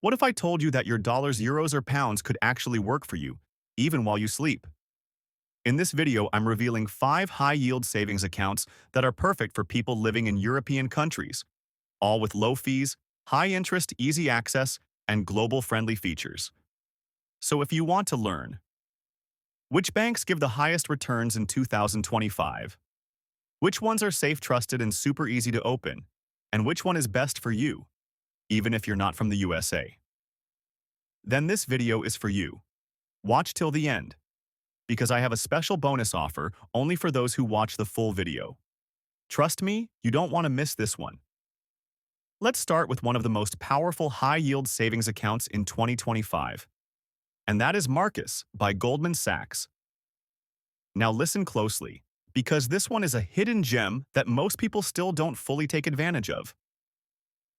What if I told you that your dollars, euros, or pounds could actually work for you, even while you sleep? In this video, I'm revealing 5 high-yield savings accounts that are perfect for people living in European countries, all with low fees, high interest, easy access, and global-friendly features. So if you want to learn, which banks give the highest returns in 2025? Which ones are safe, trusted, and super easy to open? And which one is best for you, even if you're not from the USA? Then this video is for you. Watch till the end, because I have a special bonus offer only for those who watch the full video. Trust me, you don't want to miss this one. Let's start with one of the most powerful high-yield savings accounts in 2025, and that is Marcus by Goldman Sachs. Now listen closely, because this one is a hidden gem that most people still don't fully take advantage of.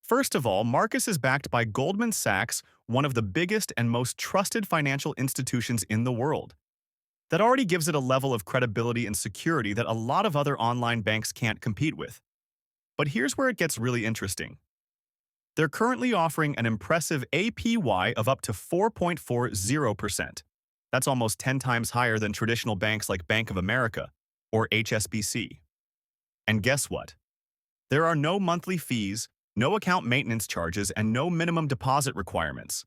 First of all, Marcus is backed by Goldman Sachs, one of the biggest and most trusted financial institutions in the world. That already gives it a level of credibility and security that a lot of other online banks can't compete with. But here's where it gets really interesting. They're currently offering an impressive APY of up to 4.40%. That's almost 10 times higher than traditional banks like Bank of America or HSBC. And guess what? There are no monthly fees, no account maintenance charges, and no minimum deposit requirements.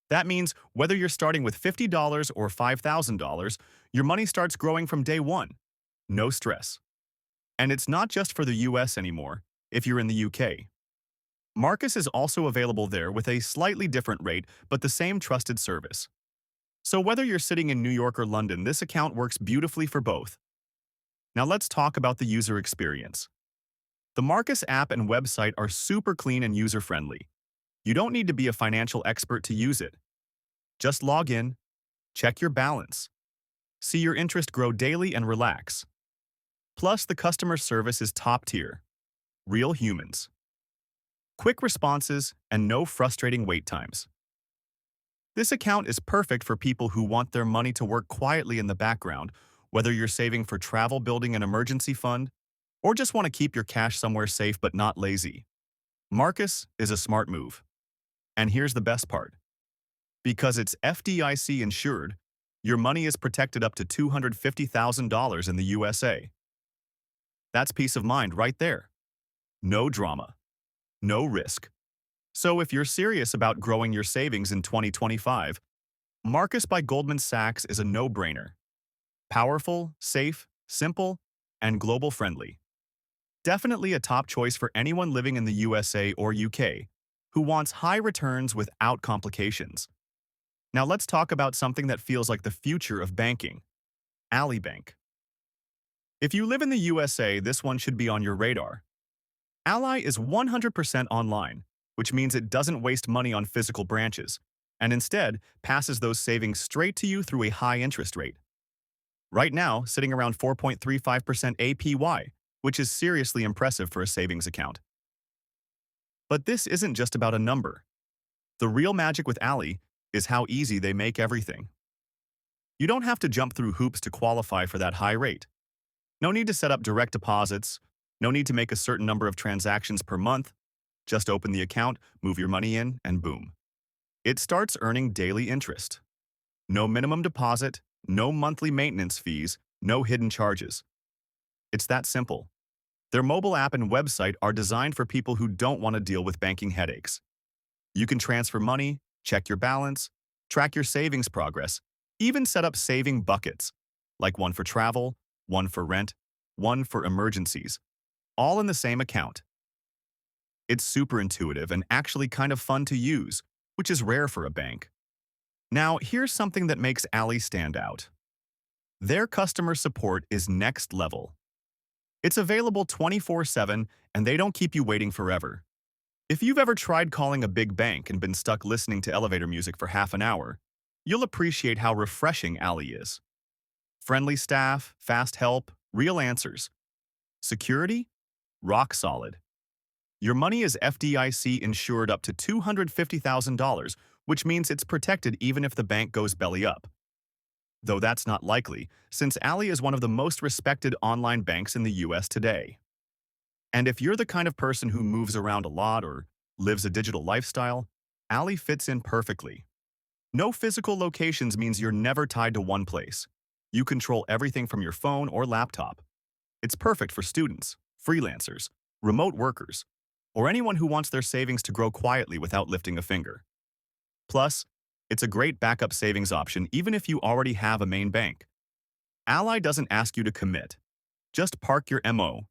That means whether you're starting with $50 or $5,000, your money starts growing from day one. No stress. And it's not just for the US anymore, if you're in the UK. Marcus is also available there with a slightly different rate, but the same trusted service. So whether you're sitting in New York or London, this account works beautifully for both. Now let's talk about the user experience. The Marcus app and website are super clean and user-friendly. You don't need to be a financial expert to use it. Just log in, check your balance, see your interest grow daily, and relax. Plus, the customer service is top tier. Real humans. Quick responses and no frustrating wait times. This account is perfect for people who want their money to work quietly in the background, whether you're saving for travel, building an emergency fund, or just want to keep your cash somewhere safe but not lazy. Marcus is a smart move. And here's the best part. Because it's FDIC insured, your money is protected up to $250,000 in the USA. That's peace of mind right there. No drama. No risk. So if you're serious about growing your savings in 2025, Marcus by Goldman Sachs is a no-brainer. Powerful, safe, simple, and global-friendly. Definitely a top choice for anyone living in the USA or UK who wants high returns without complications. Now let's talk about something that feels like the future of banking. Ally Bank. If you live in the USA, this one should be on your radar. Ally is 100% online, which means it doesn't waste money on physical branches, and instead passes those savings straight to you through a high interest rate. Right now, sitting around 4.35% APY, which is seriously impressive for a savings account. But this isn't just about a number. The real magic with Ally is how easy they make everything. You don't have to jump through hoops to qualify for that high rate. No need to set up direct deposits. No need to make a certain number of transactions per month. Just open the account, move your money in, and boom. It starts earning daily interest. No minimum deposit, no monthly maintenance fees, no hidden charges. It's that simple. Their mobile app and website are designed for people who don't want to deal with banking headaches. You can transfer money, check your balance, track your savings progress, even set up saving buckets, like one for travel, one for rent, one for emergencies, all in the same account. It's super intuitive and actually kind of fun to use, which is rare for a bank. Now, here's something that makes Ally stand out. Their customer support is next level. It's available 24/7, and they don't keep you waiting forever. If you've ever tried calling a big bank and been stuck listening to elevator music for half an hour, you'll appreciate how refreshing Ally is. Friendly staff, fast help, real answers. Security? Rock solid. Your money is FDIC insured up to $250,000, which means it's protected even if the bank goes belly up. Though that's not likely, since Ally is one of the most respected online banks in the US today. And if you're the kind of person who moves around a lot or lives a digital lifestyle, Ally fits in perfectly. No physical locations means you're never tied to one place. You control everything from your phone or laptop. It's perfect for students, freelancers, remote workers, or anyone who wants their savings to grow quietly without lifting a finger. Plus, it's a great backup savings option even if you already have a main bank. Ally doesn't ask you to commit. Just park your MO